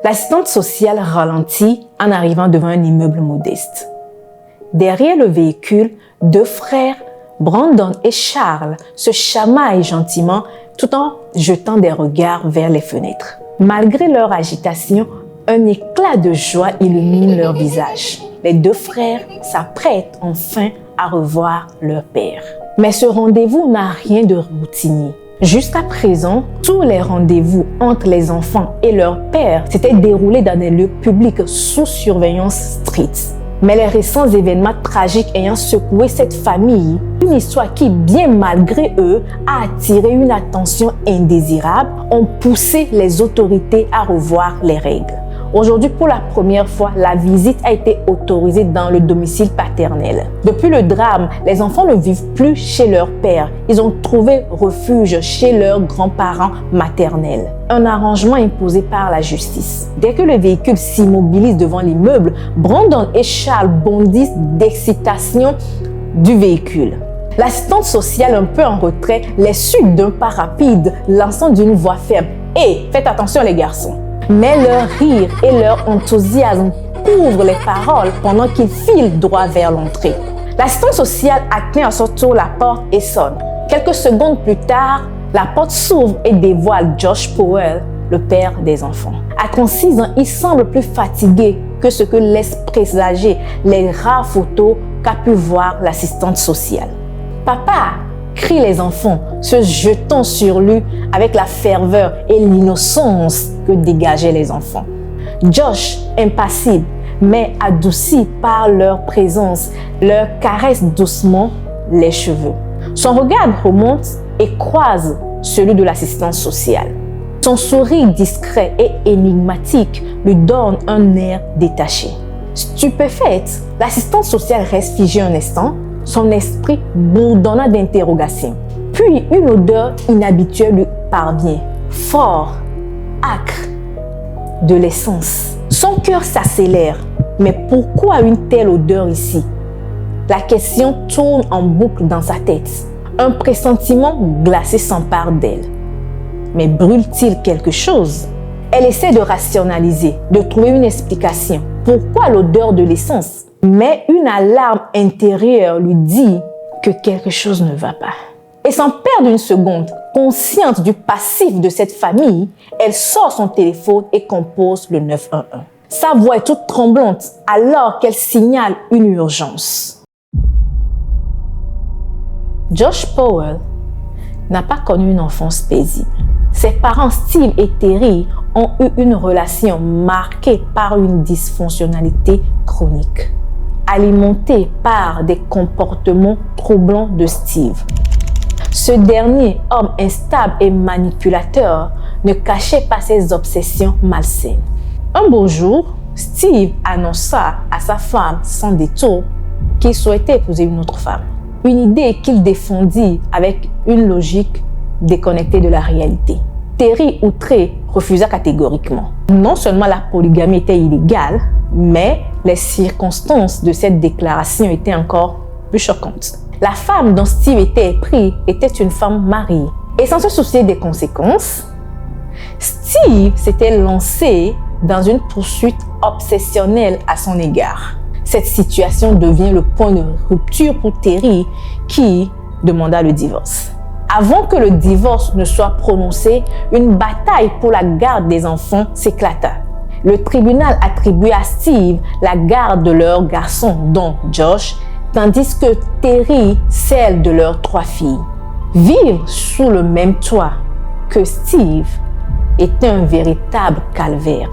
L'assistante sociale ralentit en arrivant devant un immeuble modeste. Derrière le véhicule, deux frères, Brandon et Charles, se chamaillent gentiment tout en jetant des regards vers les fenêtres. Malgré leur agitation, un éclat de joie illumine leur visage. Les deux frères s'apprêtent enfin à revoir leur père. Mais ce rendez-vous n'a rien de routinier. Jusqu'à présent, tous les rendez-vous entre les enfants et leur père s'étaient déroulés dans des lieux publics sous surveillance stricte. Mais les récents événements tragiques ayant secoué cette famille, une histoire qui, bien malgré eux, a attiré une attention indésirable, ont poussé les autorités à revoir les règles. Aujourd'hui, pour la première fois, la visite a été autorisée dans le domicile paternel. Depuis le drame, les enfants ne vivent plus chez leur père. Ils ont trouvé refuge chez leurs grands-parents maternels. Un arrangement imposé par la justice. Dès que le véhicule s'immobilise devant l'immeuble, Brandon et Charles bondissent d'excitation du véhicule. L'assistante sociale, un peu en retrait, les suit d'un pas rapide, lançant d'une voix ferme. « Hé, faites attention les garçons !» Mais leur rire et leur enthousiasme couvrent les paroles pendant qu'ils filent droit vers l'entrée. L'assistante sociale atteint à son tour la porte et sonne. Quelques secondes plus tard, la porte s'ouvre et dévoile Josh Powell, le père des enfants. À 36 ans, il semble plus fatigué que ce que laissent présager les rares photos qu'a pu voir l'assistante sociale. « Papa !» crient les enfants, se jetant sur lui avec la ferveur et l'innocence que dégageaient les enfants. Josh, impassible, mais adouci par leur présence, leur caresse doucement les cheveux. Son regard remonte et croise celui de l'assistante sociale. Son sourire discret et énigmatique lui donne un air détaché. Stupéfaite, l'assistante sociale reste figée un instant, son esprit bourdonnant d'interrogations. Puis une odeur inhabituelle lui parvient, fort, âcre, de l'essence. Son cœur s'accélère. Mais pourquoi une telle odeur ici? La question tourne en boucle dans sa tête. Un pressentiment glacé s'empare d'elle. Mais brûle-t-il quelque chose? Elle essaie de rationaliser, de trouver une explication. Pourquoi l'odeur de l'essence? Mais une alarme intérieure lui dit que quelque chose ne va pas. Et sans perdre une seconde, consciente du passif de cette famille, elle sort son téléphone et compose le 911. Sa voix est toute tremblante alors qu'elle signale une urgence. Josh Powell n'a pas connu une enfance paisible. Ses parents Steve et Terry ont eu une relation marquée par une dysfonctionnalité chronique, alimentée par des comportements troublants de Steve. Ce dernier, homme instable et manipulateur, ne cachait pas ses obsessions malsaines. Un beau jour, Steve annonça à sa femme sans détour qu'il souhaitait épouser une autre femme. Une idée qu'il défendit avec une logique déconnectée de la réalité. Terry, outré, refusa catégoriquement. Non seulement la polygamie était illégale, mais les circonstances de cette déclaration étaient encore plus choquantes. La femme dont Steve était épris était une femme mariée. Et sans se soucier des conséquences, Steve s'était lancé dans une poursuite obsessionnelle à son égard. Cette situation devient le point de rupture pour Terry qui demanda le divorce. Avant que le divorce ne soit prononcé, une bataille pour la garde des enfants s'éclata. Le tribunal attribua à Steve la garde de leur garçon, dont Josh, tandis que Terry celle de leurs 3 filles. Vivre sous le même toit que Steve était un véritable calvaire,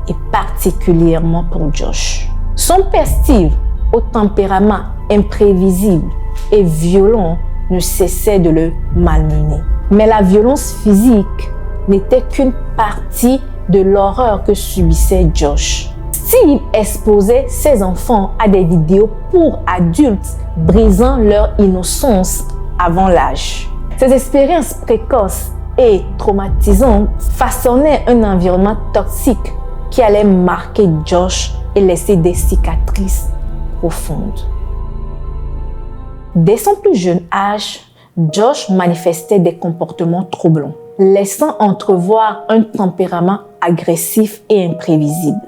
et particulièrement pour Josh. Son père Steve, au tempérament imprévisible et violent, ne cessait de le malmener. Mais la violence physique n'était qu'une partie de l'horreur que subissait Josh. Steve exposait ses enfants à des vidéos pour adultes brisant leur innocence avant l'âge. Ces expériences précoces et traumatisantes façonnaient un environnement toxique qui allait marquer Josh et laisser des cicatrices profondes. Dès son plus jeune âge, Josh manifestait des comportements troublants. laissant entrevoir un tempérament agressif et imprévisible.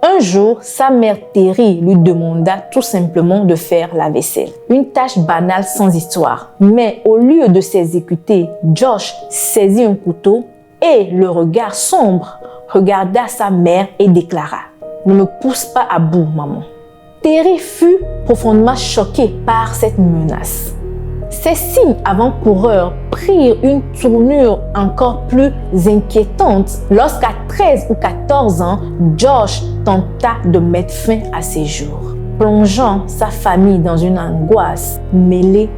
Un jour, sa mère Terry lui demanda tout simplement de faire la vaisselle. Une tâche banale sans histoire. Mais au lieu de s'exécuter, Josh saisit un couteau et, le regard sombre, regarda sa mère et déclara « Ne me pousse pas à bout, maman ». Terry fut profondément choquée par cette menace. Ces signes avant-coureurs prirent une tournure encore plus inquiétante lorsqu'à 13 ou 14 ans, Josh tenta de mettre fin à ses jours, plongeant sa famille dans une angoisse mêlée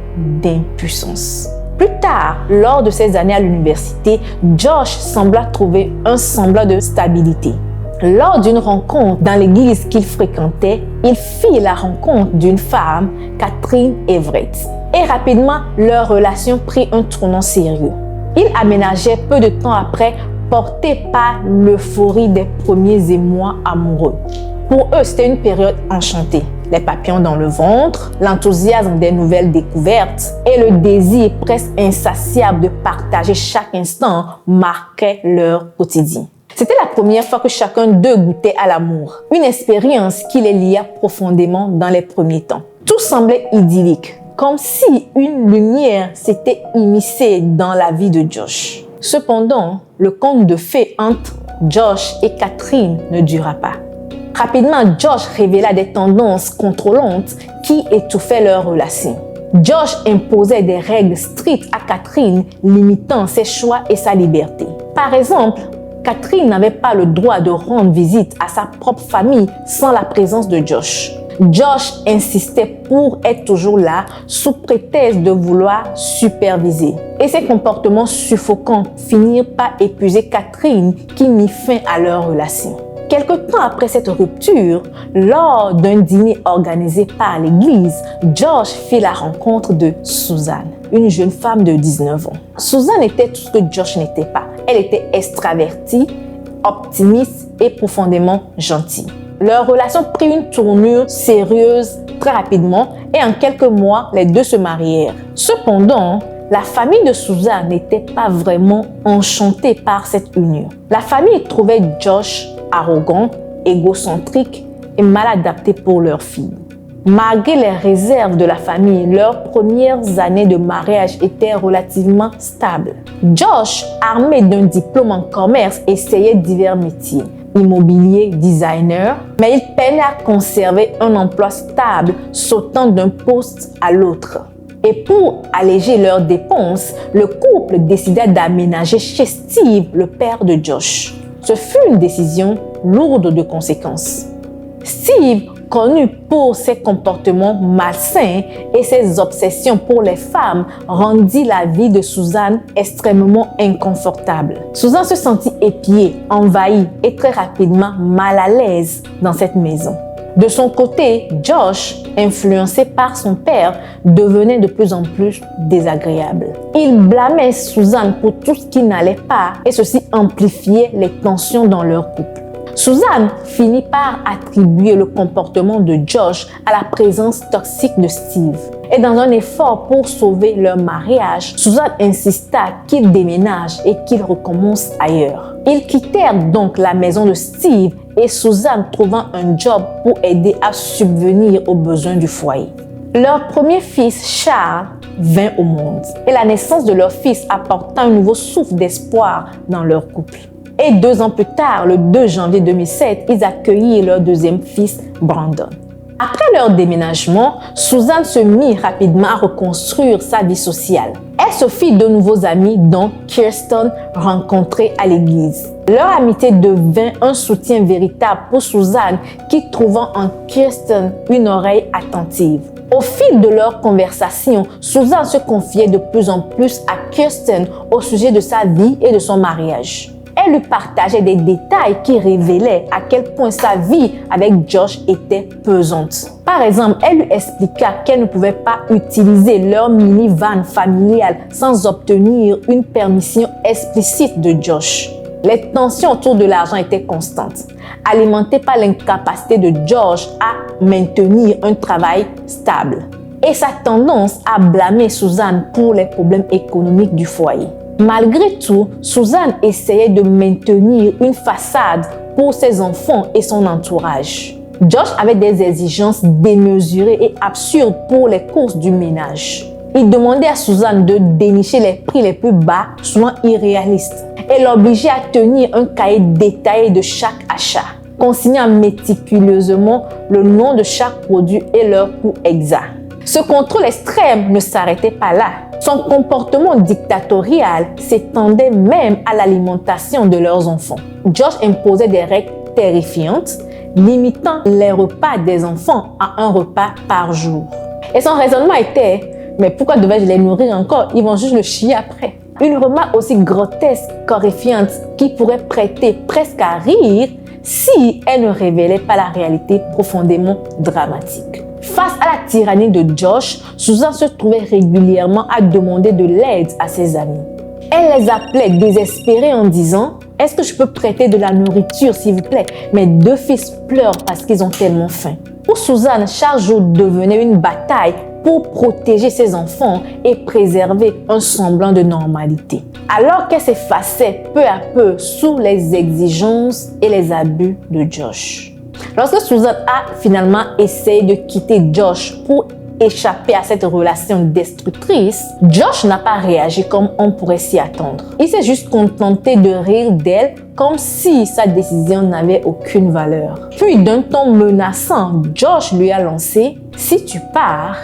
d'impuissance. Plus tard, lors de ses années à l'université, Josh sembla trouver un semblant de stabilité. Lors d'une rencontre dans l'église qu'il fréquentait, il fit la rencontre d'une femme, Catherine Everett. Et rapidement, leur relation prit un tournant sérieux. Ils aménageaient peu de temps après, portés par l'euphorie des premiers émois amoureux. Pour eux, c'était une période enchantée. Les papillons dans le ventre, l'enthousiasme des nouvelles découvertes et le désir presque insatiable de partager chaque instant marquaient leur quotidien. C'était la première fois que chacun d'eux goûtait à l'amour, une expérience qui les lia profondément dans les premiers temps. Tout semblait idyllique, comme si une lumière s'était immiscée dans la vie de Josh. Cependant, le conte de fées entre Josh et Catherine ne dura pas. Rapidement, Josh révéla des tendances contrôlantes qui étouffaient leur relation. Josh imposait des règles strictes à Catherine, limitant ses choix et sa liberté. Par exemple, Catherine n'avait pas le droit de rendre visite à sa propre famille sans la présence de Josh. Josh insistait pour être toujours là sous prétexte de vouloir superviser. Et ses comportements suffocants finirent par épuiser Catherine qui mit fin à leur relation. Quelque temps après cette rupture, lors d'un dîner organisé par l'église, Josh fit la rencontre de Susan, une jeune femme de 19 ans. Susan était tout ce que Josh n'était pas. Elle était extravertie, optimiste et profondément gentille. Leur relation prit une tournure sérieuse très rapidement et en quelques mois, les deux se marièrent. Cependant, la famille de Susan n'était pas vraiment enchantée par cette union. La famille trouvait Josh arrogant, égocentrique et mal adapté pour leur fille. Malgré les réserves de la famille, leurs premières années de mariage étaient relativement stables. Josh, armé d'un diplôme en commerce, essayait divers métiers. Immobilier, designer, mais il peinait à conserver un emploi stable, sautant d'un poste à l'autre. Et pour alléger leurs dépenses, le couple décida d'aménager chez Steve, le père de Josh. Ce fut une décision lourde de conséquences. Steve, connu pour ses comportements malsains et ses obsessions pour les femmes, rendit la vie de Susan extrêmement inconfortable. Susan se sentit épiée, envahie et très rapidement mal à l'aise dans cette maison. De son côté, Josh, influencé par son père, devenait de plus en plus désagréable. Il blâmait Susan pour tout ce qui n'allait pas et ceci amplifiait les tensions dans leur couple. Susan finit par attribuer le comportement de Josh à la présence toxique de Steve. Et dans un effort pour sauver leur mariage, Susan insista qu'il déménage et qu'il recommence ailleurs. Ils quittèrent donc la maison de Steve et Susan trouvant un job pour aider à subvenir aux besoins du foyer. Leur premier fils, Charles, vint au monde et la naissance de leur fils apporta un nouveau souffle d'espoir dans leur couple. Et 2 ans plus tard, le 2 janvier 2007, ils accueillirent leur deuxième fils, Brandon. Après leur déménagement, Susan se mit rapidement à reconstruire sa vie sociale. Elle se fit de nouveaux amis, dont Kirsten, rencontrés à l'église. Leur amitié devint un soutien véritable pour Susan, qui trouvant en Kirsten une oreille attentive. Au fil de leur conversation, Susan se confiait de plus en plus à Kirsten au sujet de sa vie et de son mariage. Elle lui partageait des détails qui révélaient à quel point sa vie avec Josh était pesante. Par exemple, elle lui expliqua qu'elle ne pouvait pas utiliser leur minivan familiale sans obtenir une permission explicite de Josh. Les tensions autour de l'argent étaient constantes, alimentées par l'incapacité de Josh à maintenir un travail stable et sa tendance à blâmer Susan pour les problèmes économiques du foyer. Malgré tout, Susan essayait de maintenir une façade pour ses enfants et son entourage. Josh avait des exigences démesurées et absurdes pour les courses du ménage. Il demandait à Susan de dénicher les prix les plus bas, souvent irréalistes, et l'obligeait à tenir un cahier détaillé de chaque achat, consignant méticuleusement le nom de chaque produit et leur coût exact. Ce contrôle extrême ne s'arrêtait pas là. Son comportement dictatorial s'étendait même à l'alimentation de leurs enfants. Josh imposait des règles terrifiantes, limitant les repas des enfants à un repas par jour. Et son raisonnement était « mais pourquoi devais-je les nourrir encore? Ils vont juste le chier après ». Une remarque aussi grotesque qu'horrifiante qui pourrait prêter presque à rire si elle ne révélait pas la réalité profondément dramatique. Face à la tyrannie de Josh, Susan se trouvait régulièrement à demander de l'aide à ses amis. Elle les appelait désespérés en disant « Est-ce que je peux prêter de la nourriture s'il vous plaît? Mes 2 fils pleurent parce qu'ils ont tellement faim. » Pour Susan, chaque jour devenait une bataille pour protéger ses enfants et préserver un semblant de normalité. Alors qu'elle s'effaçait peu à peu sous les exigences et les abus de Josh. Lorsque Susan a finalement essayé de quitter Josh pour échapper à cette relation destructrice, Josh n'a pas réagi comme on pourrait s'y attendre. Il s'est juste contenté de rire d'elle comme si sa décision n'avait aucune valeur. Puis d'un ton menaçant, Josh lui a lancé « Si tu pars,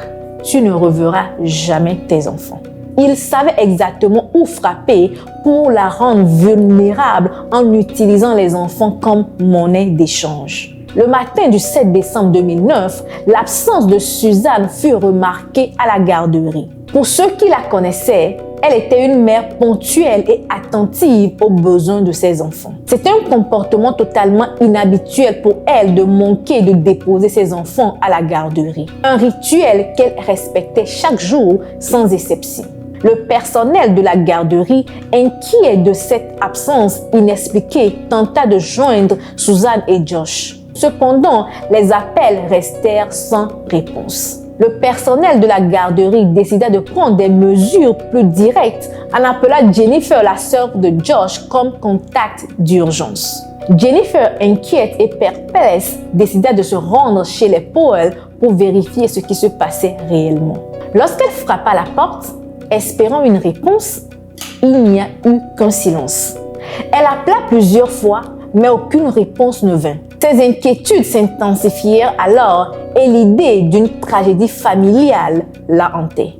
tu ne reverras jamais tes enfants ». Il savait exactement où frapper pour la rendre vulnérable en utilisant les enfants comme monnaie d'échange. Le matin du 7 décembre 2009, l'absence de Susan fut remarquée à la garderie. Pour ceux qui la connaissaient, elle était une mère ponctuelle et attentive aux besoins de ses enfants. C'était un comportement totalement inhabituel pour elle de manquer de déposer ses enfants à la garderie. Un rituel qu'elle respectait chaque jour sans exception. Le personnel de la garderie, inquiet de cette absence inexpliquée, tenta de joindre Susan et Josh. Cependant, les appels restèrent sans réponse. Le personnel de la garderie décida de prendre des mesures plus directes en appelant Jennifer, la sœur de Josh, comme contact d'urgence. Jennifer, inquiète et perplexe, décida de se rendre chez les Powell pour vérifier ce qui se passait réellement. Lorsqu'elle frappa à la porte, espérant une réponse, il n'y a eu qu'un silence. Elle appela plusieurs fois, mais aucune réponse ne vint. Ses inquiétudes s'intensifièrent alors et l'idée d'une tragédie familiale la hantait.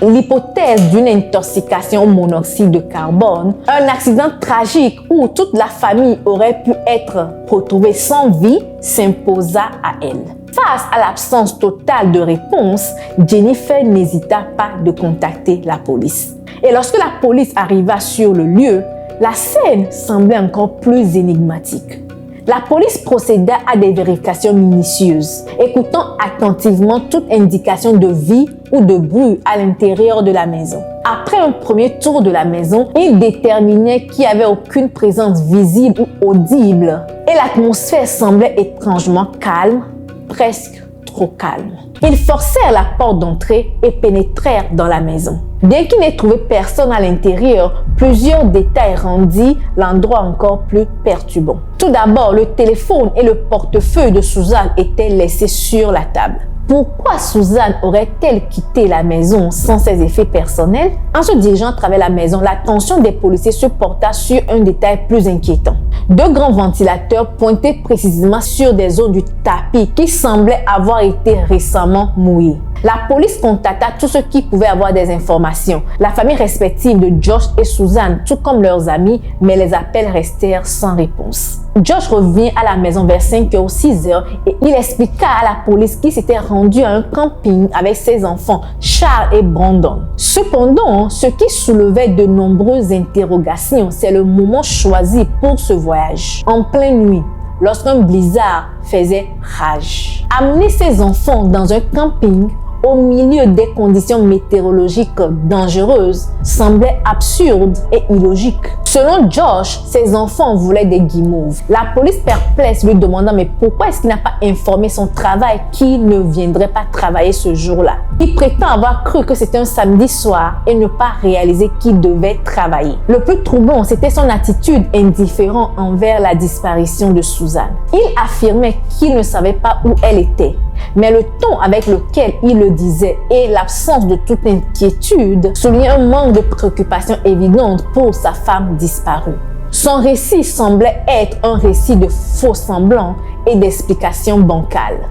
L'hypothèse d'une intoxication au monoxyde de carbone, un accident tragique où toute la famille aurait pu être retrouvée sans vie, s'imposa à elle. Face à l'absence totale de réponse, Jennifer n'hésita pas de contacter la police. Et lorsque la police arriva sur le lieu, la scène semblait encore plus énigmatique. La police procéda à des vérifications minutieuses, écoutant attentivement toute indication de vie ou de bruit à l'intérieur de la maison. Après un premier tour de la maison, ils déterminaient qu'il n'y avait aucune présence visible ou audible et l'atmosphère semblait étrangement calme, presque trop calme. Ils forcèrent la porte d'entrée et pénétrèrent dans la maison. Bien qu'ils n'aient trouvé personne à l'intérieur, plusieurs détails rendirent l'endroit encore plus perturbant. Tout d'abord, le téléphone et le portefeuille de Susan étaient laissés sur la table. Pourquoi Susan aurait-elle quitté la maison sans ses effets personnels? En se dirigeant à travers la maison, l'attention des policiers se porta sur un détail plus inquiétant. 2 grands ventilateurs pointaient précisément sur des zones du tapis qui semblaient avoir été récemment mouillées. La police contacta tous ceux qui pouvaient avoir des informations, la famille respective de Josh et Susan, tout comme leurs amis, mais les appels restèrent sans réponse. Josh revient à la maison vers 5h ou 6h et il expliqua à la police qu'il s'était rendu à un camping avec ses enfants, Charles et Brandon. Cependant, ce qui soulevait de nombreuses interrogations, c'est le moment choisi pour ce voyage, en pleine nuit, lorsqu'un blizzard faisait rage. Amener ses enfants dans un camping au milieu des conditions météorologiques dangereuses semblait absurde et illogique. Selon Josh, ses enfants voulaient des guimauves. La police perplexe lui demanda mais pourquoi est-ce qu'il n'a pas informé son travail qu'il ne viendrait pas travailler ce jour-là. Il prétend avoir cru que c'était un samedi soir et ne pas réaliser qu'il devait travailler. Le plus troublant, c'était son attitude indifférente envers la disparition de Suzanne. Il affirmait qu'il ne savait pas où elle était, mais le ton avec lequel il le disait et l'absence de toute inquiétude soulignaient un manque de préoccupation évidente pour sa femme disparue. Son récit semblait être un récit de faux semblants et d'explications bancales.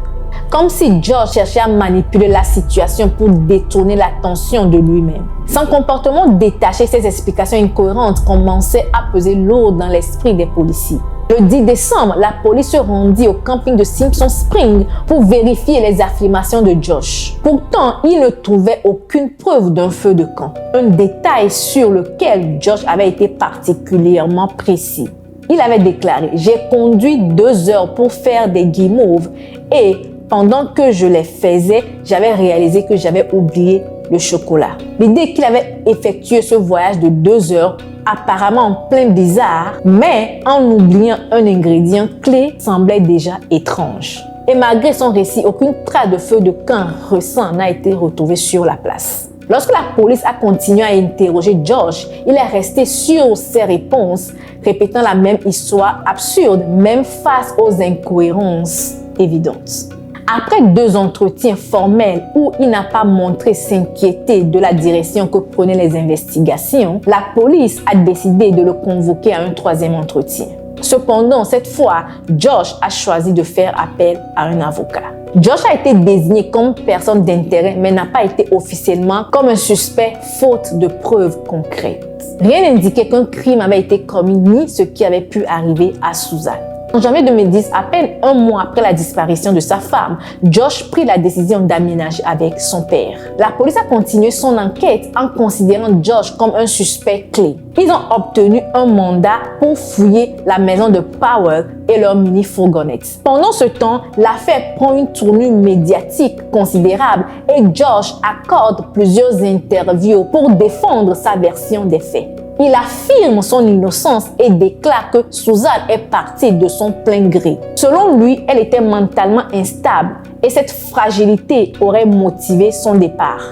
Comme si George cherchait à manipuler la situation pour détourner l'attention de lui-même. Son comportement détaché et ses explications incohérentes commençaient à peser lourd dans l'esprit des policiers. Le 10 décembre, la police se rendit au camping de Simpson Springs pour vérifier les affirmations de Josh. Pourtant, ils ne trouvaient aucune preuve d'un feu de camp, un détail sur lequel Josh avait été particulièrement précis. Il avait déclaré « J'ai conduit 2 heures pour faire des guimauves et pendant que je les faisais, j'avais réalisé que j'avais oublié le chocolat. » L'idée qu'il avait effectué ce voyage de 2 heures, apparemment en plein blizzard, mais en oubliant un ingrédient clé, semblait déjà étrange. Et malgré son récit, aucune trace de feu de camp récent n'a été retrouvée sur la place. Lorsque la police a continué à interroger George, il est resté sur ses réponses, répétant la même histoire absurde, même face aux incohérences évidentes. Après 2 entretiens formels où il n'a pas montré s'inquiéter de la direction que prenaient les investigations, la police a décidé de le convoquer à un 3e entretien. Cependant, cette fois, Josh a choisi de faire appel à un avocat. Josh a été désigné comme personne d'intérêt, mais n'a pas été officiellement comme un suspect faute de preuves concrètes. Rien n'indiquait qu'un crime avait été commis ni ce qui avait pu arriver à Suzanne. En janvier 2010, à peine 1 mois après la disparition de sa femme, Josh prit la décision d'aménager avec son père. La police a continué son enquête en considérant Josh comme un suspect clé. Ils ont obtenu un mandat pour fouiller la maison de Powell et leur mini-fourgonnette. Pendant ce temps, l'affaire prend une tournure médiatique considérable et Josh accorde plusieurs interviews pour défendre sa version des faits. Il affirme son innocence et déclare que Suzanne est partie de son plein gré. Selon lui, elle était mentalement instable et cette fragilité aurait motivé son départ.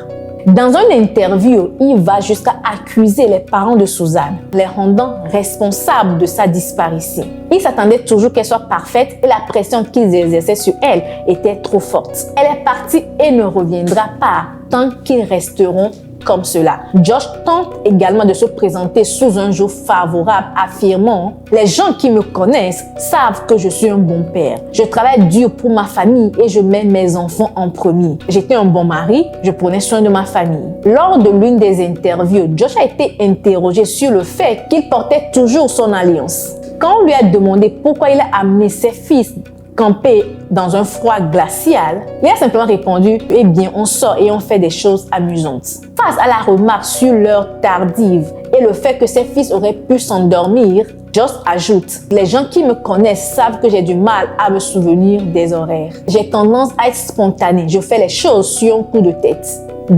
Dans une interview, il va jusqu'à accuser les parents de Suzanne, les rendant responsables de sa disparition. Il s'attendait toujours qu'elle soit parfaite et la pression qu'ils exerçaient sur elle était trop forte. Elle est partie et ne reviendra pas tant qu'ils resteront comme cela. Josh tente également de se présenter sous un jour favorable, affirmant « Les gens qui me connaissent savent que je suis un bon père. Je travaille dur pour ma famille et je mets mes enfants en premier. J'étais un bon mari, je prenais soin de ma famille. » Lors de l'une des interviews, Josh a été interrogé sur le fait qu'il portait toujours son alliance. Quand on lui a demandé pourquoi il a amené ses fils camper dans un froid glacial, il a simplement répondu « Eh bien, on sort et on fait des choses amusantes. » Face à la remarque sur l'heure tardive et le fait que ses fils auraient pu s'endormir, Josh ajoute « Les gens qui me connaissent savent que j'ai du mal à me souvenir des horaires. J'ai tendance à être spontané, je fais les choses sur un coup de tête. »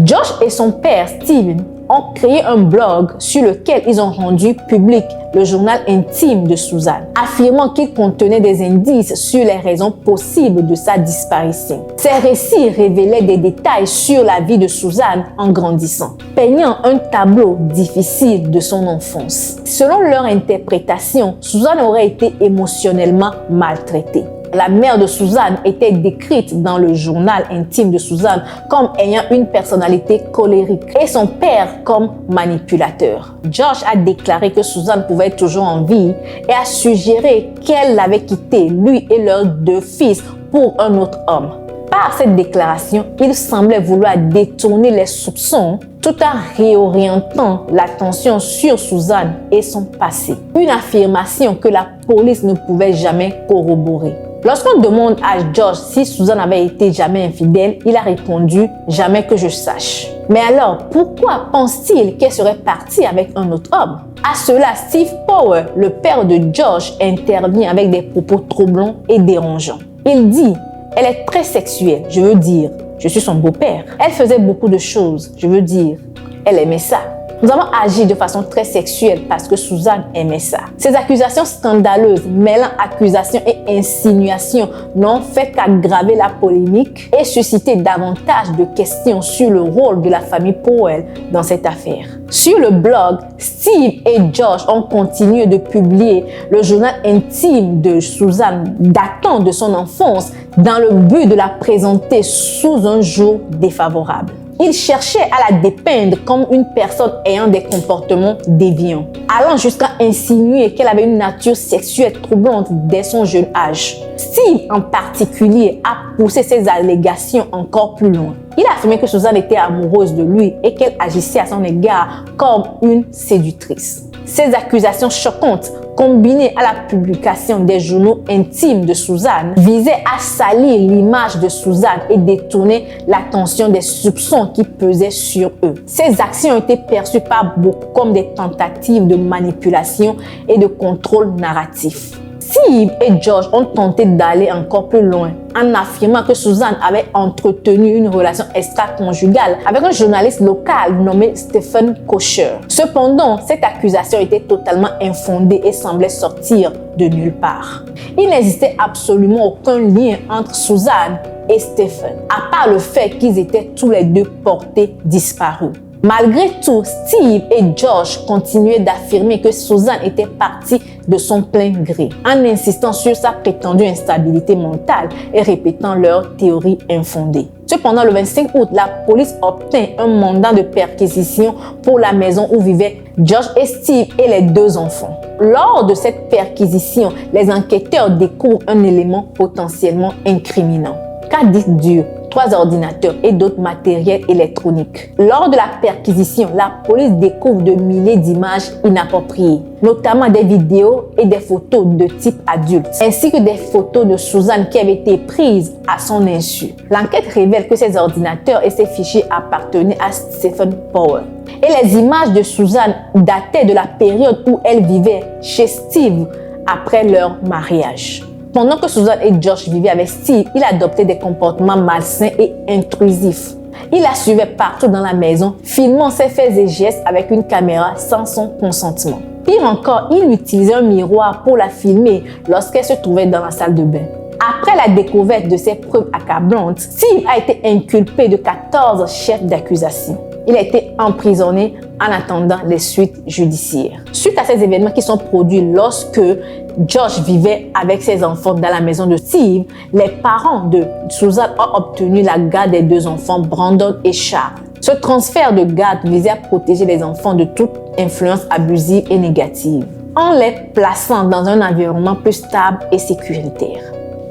Josh et son père, Steven, ont créé un blog sur lequel ils ont rendu public le journal intime de Suzanne, affirmant qu'il contenait des indices sur les raisons possibles de sa disparition. Ces récits révélaient des détails sur la vie de Suzanne en grandissant, peignant un tableau difficile de son enfance. Selon leur interprétation, Suzanne aurait été émotionnellement maltraitée. La mère de Suzanne était décrite dans le journal intime de Suzanne comme ayant une personnalité colérique et son père comme manipulateur. Josh a déclaré que Suzanne pouvait être toujours en vie et a suggéré qu'elle l'avait quitté, lui et leurs 2 fils, pour un autre homme. Par cette déclaration, il semblait vouloir détourner les soupçons tout en réorientant l'attention sur Suzanne et son passé. Une affirmation que la police ne pouvait jamais corroborer. Lorsqu'on demande à Josh si Suzanne avait été jamais infidèle, il a répondu « jamais que je sache ». Mais alors, pourquoi pense-t-il qu'elle serait partie avec un autre homme? À cela, Steve Powell, le père de Josh, intervient avec des propos troublants et dérangeants. Il dit « Elle est très sexuelle, je suis son beau-père. Elle faisait beaucoup de choses, elle aimait ça. » Nous avons agi de façon très sexuelle parce que Suzanne aimait ça. Ces accusations scandaleuses, mêlant accusations et insinuations, n'ont fait qu'aggraver la polémique et susciter davantage de questions sur le rôle de la famille Powell dans cette affaire. Sur le blog, Steve et Josh ont continué de publier le journal intime de Suzanne datant de son enfance dans le but de la présenter sous un jour défavorable. Ils cherchaient à la dépeindre comme une personne ayant des comportements déviants, allant jusqu'à insinuer qu'elle avait une nature sexuelle troublante dès son jeune âge. Steve, en particulier, a poussé ses allégations encore plus loin. Il a affirmé que Suzanne était amoureuse de lui et qu'elle agissait à son égard comme une séductrice. Ces accusations choquantes, combinées à la publication des journaux intimes de Suzanne, visaient à salir l'image de Suzanne et détourner l'attention des soupçons qui pesaient sur eux. Ces actions ont été perçues par beaucoup comme des tentatives de manipulation et de contrôle narratif. Steve et George ont tenté d'aller encore plus loin en affirmant que Suzanne avait entretenu une relation extra-conjugale avec un journaliste local nommé Stephen Kosher. Cependant, cette accusation était totalement infondée et semblait sortir de nulle part. Il n'existait absolument aucun lien entre Suzanne et Stephen, à part le fait qu'ils étaient tous les deux portés disparus. Malgré tout, Steve et Josh continuaient d'affirmer que Suzanne était partie de son plein gré, en insistant sur sa prétendue instabilité mentale et répétant leurs théories infondées. Cependant, le 25 août, la police obtint un mandat de perquisition pour la maison où vivaient Josh et Steve et les deux enfants. Lors de cette perquisition, les enquêteurs découvrent un élément potentiellement incriminant. Qu'à dire 3 ordinateurs et d'autres matériels électroniques. Lors de la perquisition, la police découvre de milliers d'images inappropriées, notamment des vidéos et des photos de type adulte, ainsi que des photos de Suzanne qui avaient été prises à son insu. L'enquête révèle que ces ordinateurs et ces fichiers appartenaient à Stephen Powell. Et les images de Suzanne dataient de la période où elle vivait chez Steve après leur mariage. Pendant que Suzanne et Josh vivaient avec Steve, il adoptait des comportements malsains et intrusifs. Il la suivait partout dans la maison, filmant ses faits et gestes avec une caméra sans son consentement. Pire encore, il utilisait un miroir pour la filmer lorsqu'elle se trouvait dans la salle de bain. Après la découverte de ces preuves accablantes, Steve a été inculpé de 14 chefs d'accusation. Il a été emprisonné en attendant les suites judiciaires. Suite à ces événements qui sont produits lorsque Josh vivait avec ses enfants dans la maison de Steve, les parents de Suzanne ont obtenu la garde des deux enfants, Brandon et Charles. Ce transfert de garde visait à protéger les enfants de toute influence abusive et négative, en les plaçant dans un environnement plus stable et sécuritaire.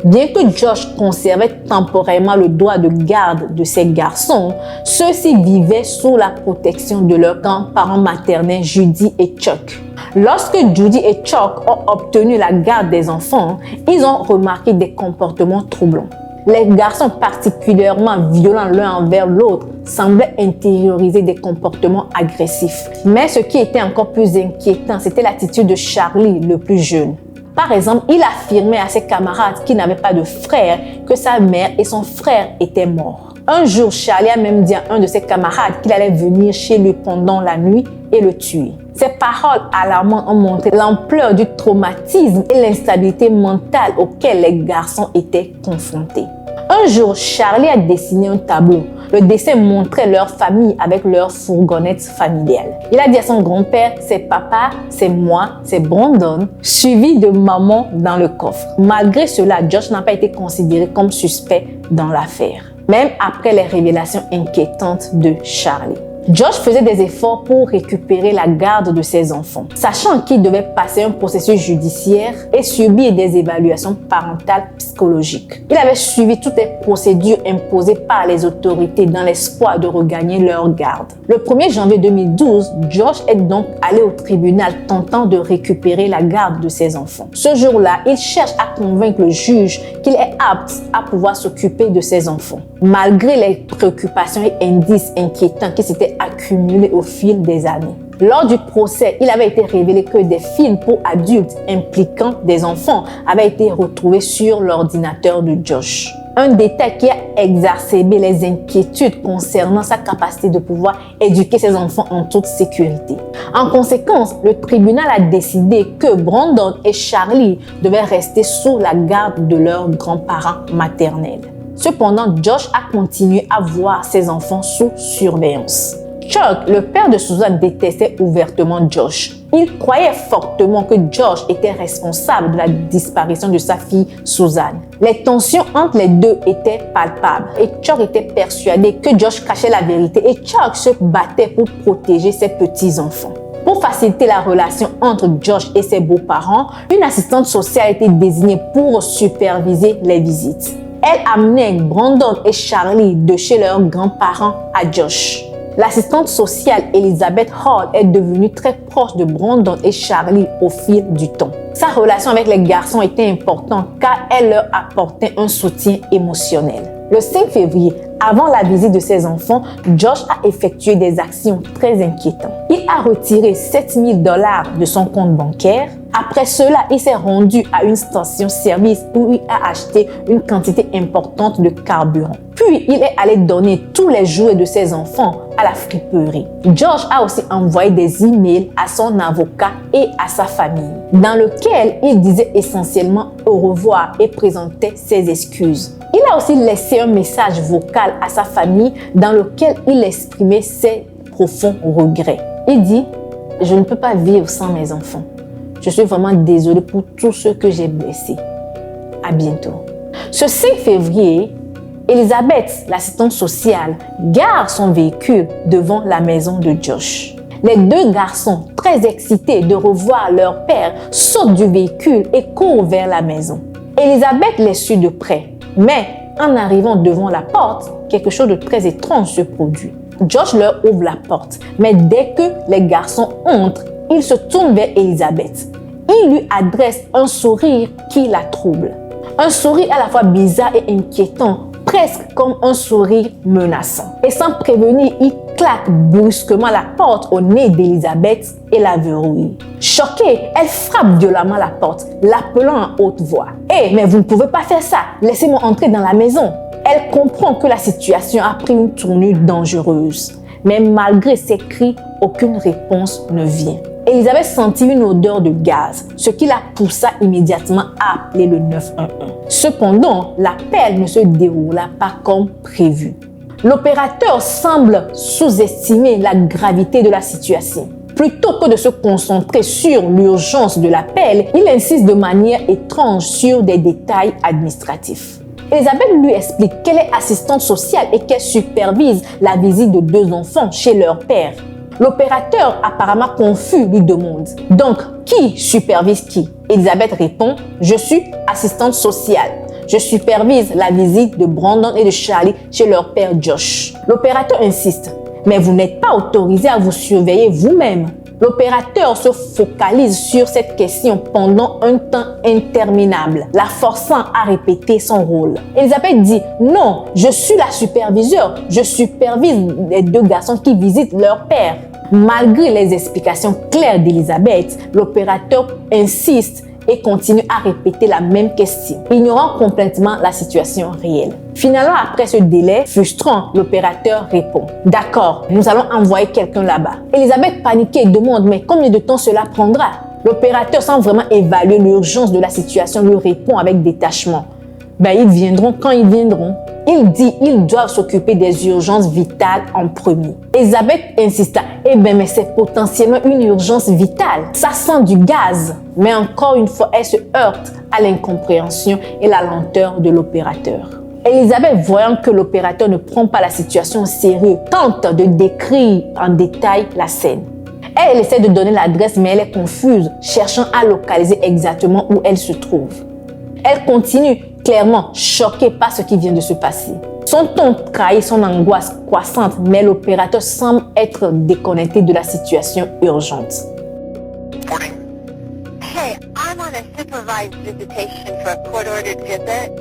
Bien que Josh conservait temporairement le droit de garde de ses garçons, ceux-ci vivaient sous la protection de leurs grands-parents maternels Judy et Chuck. Lorsque Judy et Chuck ont obtenu la garde des enfants, ils ont remarqué des comportements troublants. Les garçons, particulièrement violents l'un envers l'autre, semblaient intérioriser des comportements agressifs. Mais ce qui était encore plus inquiétant, c'était l'attitude de Charlie, le plus jeune. Par exemple, il affirmait à ses camarades qu'il n'avait pas de frère, que sa mère et son frère étaient morts. Un jour, Charlie a même dit à un de ses camarades qu'il allait venir chez lui pendant la nuit et le tuer. Ces paroles alarmantes ont montré l'ampleur du traumatisme et l'instabilité mentale auxquelles les garçons étaient confrontés. Un jour, Charlie a dessiné un tableau. Le dessin montrait leur famille avec leur fourgonnette familiale. Il a dit à son grand-père, c'est papa, c'est moi, c'est Brandon, suivi de maman dans le coffre. Malgré cela, Josh n'a pas été considéré comme suspect dans l'affaire, même après les révélations inquiétantes de Charlie. Josh faisait des efforts pour récupérer la garde de ses enfants, sachant qu'il devait passer un processus judiciaire et subir des évaluations parentales psychologiques. Il avait suivi toutes les procédures imposées par les autorités dans l'espoir de regagner leur garde. Le 1er janvier 2012, Josh est donc allé au tribunal tentant de récupérer la garde de ses enfants. Ce jour-là, il cherche à convaincre le juge qu'il est apte à pouvoir s'occuper de ses enfants, malgré les préoccupations et indices inquiétants qui s'étaient accumulés au fil des années. Lors du procès, il avait été révélé que des films pour adultes impliquant des enfants avaient été retrouvés sur l'ordinateur de Josh. Un détail qui a exacerbé les inquiétudes concernant sa capacité de pouvoir éduquer ses enfants en toute sécurité. En conséquence, le tribunal a décidé que Brandon et Charlie devaient rester sous la garde de leurs grands-parents maternels. Cependant, Josh a continué à voir ses enfants sous surveillance. Chuck, le père de Susan, détestait ouvertement Josh. Il croyait fortement que Josh était responsable de la disparition de sa fille Susan. Les tensions entre les deux étaient palpables et Chuck était persuadé que Josh cachait la vérité et Chuck se battait pour protéger ses petits-enfants. Pour faciliter la relation entre Josh et ses beaux-parents, une assistante sociale a été désignée pour superviser les visites. Elle amenait Brandon et Charlie de chez leurs grands-parents à Josh. L'assistante sociale Elizabeth Hall est devenue très proche de Brandon et Charlie au fil du temps. Sa relation avec les garçons était importante car elle leur apportait un soutien émotionnel. Le 5 février, avant la visite de ses enfants, Josh a effectué des actions très inquiétantes. Il a retiré $7 000 de son compte bancaire. Après cela, il s'est rendu à une station-service où il a acheté une quantité importante de carburant. Puis, il est allé donner tous les jouets de ses enfants à la friperie. Josh a aussi envoyé des emails à son avocat et à sa famille, dans lequel il disait essentiellement au revoir et présentait ses excuses. Il a aussi laissé un message vocal à sa famille dans lequel il exprimait ses profonds regrets. Il dit « Je ne peux pas vivre sans mes enfants. Je suis vraiment désolé pour tous ceux que j'ai blessés. À bientôt. » Ce 5 février, Elizabeth, l'assistante sociale, gare son véhicule devant la maison de Josh. Les deux garçons, très excités de revoir leur père, sautent du véhicule et courent vers la maison. Elizabeth les suit de près, mais en arrivant devant la porte, quelque chose de très étrange se produit. Josh leur ouvre la porte, mais dès que les garçons entrent, il se tourne vers Elizabeth. Il lui adresse un sourire qui la trouble. Un sourire à la fois bizarre et inquiétant, presque comme un sourire menaçant. Et sans prévenir, il claque brusquement la porte au nez d'Elizabeth et la verrouille. Choquée, elle frappe violemment la porte, l'appelant en haute voix. « Hé, mais vous ne pouvez pas faire ça, laissez-moi entrer dans la maison !» Elle comprend que la situation a pris une tournure dangereuse. Mais malgré ses cris, aucune réponse ne vient. Elizabeth sentit une odeur de gaz, ce qui la poussa immédiatement à appeler le 911. Cependant, l'appel ne se déroula pas comme prévu. L'opérateur semble sous-estimer la gravité de la situation. Plutôt que de se concentrer sur l'urgence de l'appel, il insiste de manière étrange sur des détails administratifs. Elizabeth lui explique qu'elle est assistante sociale et qu'elle supervise la visite de deux enfants chez leur père. L'opérateur, apparemment confus, lui demande « Donc, qui supervise qui ?» Elizabeth répond « Je suis assistante sociale. Je supervise la visite de Brandon et de Charlie chez leur père Josh. » L'opérateur insiste « Mais vous n'êtes pas autorisé à vous surveiller vous-même. » L'opérateur se focalise sur cette question pendant un temps interminable, la forçant à répéter son rôle. Elizabeth dit « Non, je suis la superviseure. Je supervise les deux garçons qui visitent leur père. » Malgré les explications claires d'Elizabeth, l'opérateur insiste et continue à répéter la même question, ignorant complètement la situation réelle. Finalement, après ce délai frustrant, l'opérateur répond « D'accord, nous allons envoyer quelqu'un là-bas. » Elizabeth, paniquée, demande « Mais combien de temps cela prendra ?» L'opérateur, sans vraiment évaluer l'urgence de la situation, lui répond avec détachement « Ils viendront quand ils viendront. » Il dit qu'ils doivent s'occuper des urgences vitales en premier. Elizabeth insista « mais c'est potentiellement une urgence vitale. Ça sent du gaz. » Mais encore une fois, elle se heurte à l'incompréhension et la lenteur de l'opérateur. Elizabeth, voyant que l'opérateur ne prend pas la situation au sérieux, tente de décrire en détail la scène. Elle essaie de donner l'adresse, mais elle est confuse, cherchant à localiser exactement où elle se trouve. Elle continue, clairement choquée par ce qui vient de se passer. Son ton trahit son angoisse croissante, mais l'opérateur semble être déconnecté de la situation urgente. Hey, I'm on a supervised visitation for a court-ordered visit,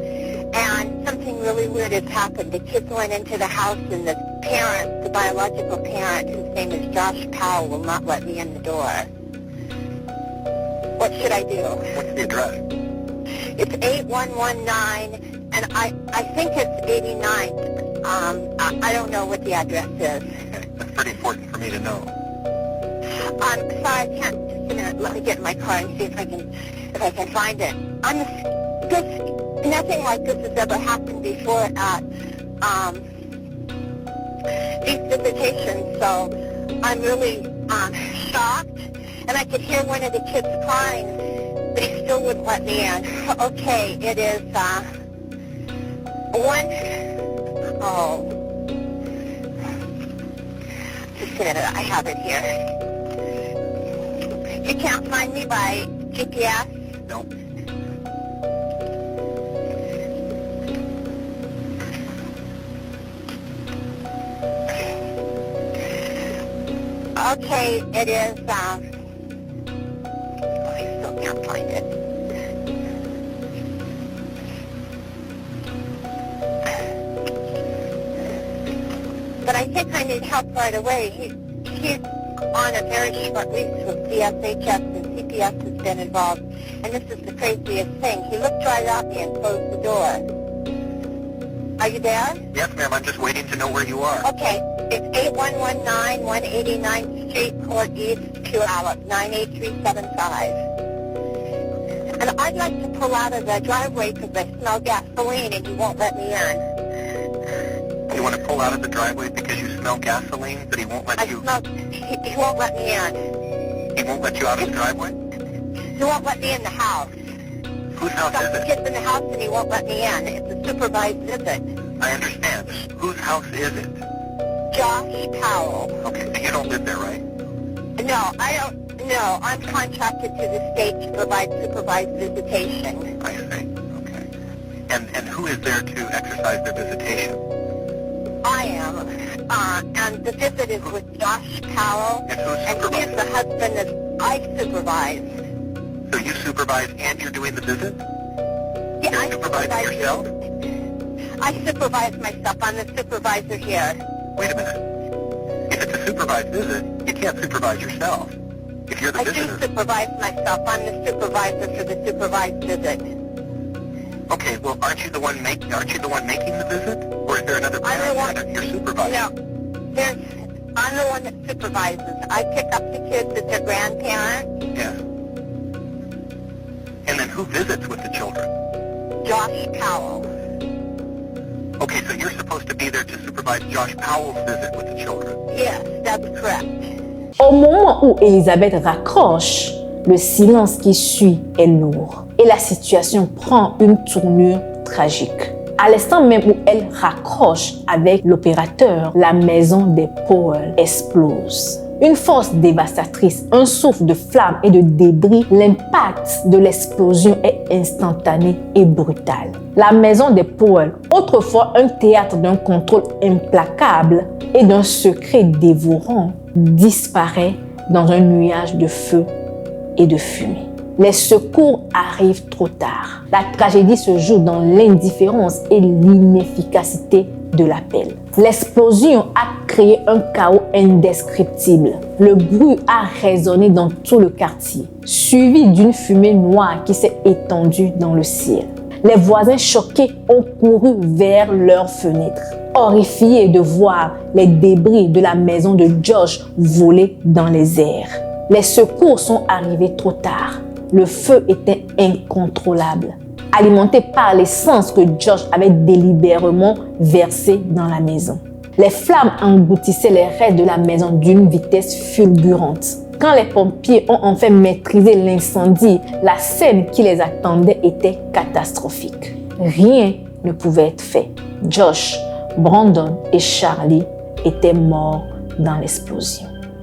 and something really weird has happened. The kids went into the house, and the parent, the biological parent, whose name is Josh Powell, will not let me in the door. What should I do? What's the address? It's 8119, and I think it's 89. I don't know what the address is. Okay, that's pretty important for me to know. Sorry, I can't. Just a minute. Let me get in my car and see if I can find it. Nothing like this has ever happened before at these visitations, so I'm really shocked. And I could hear one of the kids crying, but he still wouldn't let me in. Okay, it is just a minute, I have it here. You can't find me by GPS? No. Okay, it is, I still can't find it. But I think I need help right away. He's on a very short lease with CSHS, and CPS has been involved. And this is the craziest thing. He looked right at me and closed the door. Are you there? Yes, ma'am. I'm just waiting to know where you are. Okay. It's 8119 189th Street, Court East, Puyallup, 98375. And I'd like to pull out of the driveway because I smell gasoline and you won't let me in. You want to pull out of the driveway because you smell gasoline, but he won't let you... He won't let me in. He won't let you out of the driveway? He won't let me in the house. Whose house Got is the it? kids in the house and he won't let me in. It's a supervised visit. I understand. Whose house is it? Josh Powell. Okay, so you don't live there, right? No, I don't. No, I'm contracted to the state to provide supervised visitation. I see. Okay. And who is there to exercise their visitation? I am. And the visit is with Josh Powell. And who's And he is supervising? the husband that I supervise. So you supervise and you're doing the visit? Yeah, You I supervise yourself? I supervise myself. I'm the supervisor here. Wait a minute. If it's a supervised visit, you can't supervise yourself. If you're the I do visitor... supervise myself. I'm the supervisor for the supervised visit. Okay, well, aren't you the one making the visit? Or is there another I'm the parent one. that you're supervising? No, I'm the one that supervises. I pick up the kids at their grandparents. Yes. And then who visits with the children? Josh Powell. Okay, so you're supposed to be there to supervise Josh Powell's visit with the children. Yes, that's correct. Au moment où Elisabeth raccroche, le silence qui suit est lourd et la situation prend une tournure tragique. À l'instant même où elle raccroche avec l'opérateur, la maison des Powell explose. Une force dévastatrice, un souffle de flammes et de débris, l'impact de l'explosion est instantané et brutal. La maison des Powell, autrefois un théâtre d'un contrôle implacable et d'un secret dévorant, disparaît dans un nuage de feu et de fumée. Les secours arrivent trop tard. La tragédie se joue dans l'indifférence et l'inefficacité de l'appel. L'explosion a créé un chaos indescriptible. Le bruit a résonné dans tout le quartier, suivi d'une fumée noire qui s'est étendue dans le ciel. Les voisins choqués ont couru vers leurs fenêtres, horrifiés de voir les débris de la maison de Josh voler dans les airs. Les secours sont arrivés trop tard. Le feu était incontrôlable, alimenté par l'essence que Josh avait délibérément versée dans la maison. Les flammes engloutissaient les restes de la maison d'une vitesse fulgurante. Quand les pompiers ont enfin maîtrisé l'incendie, la scène qui les attendait était catastrophique. Rien ne pouvait être fait. Josh, Brandon et Charlie étaient morts dans l'explosion.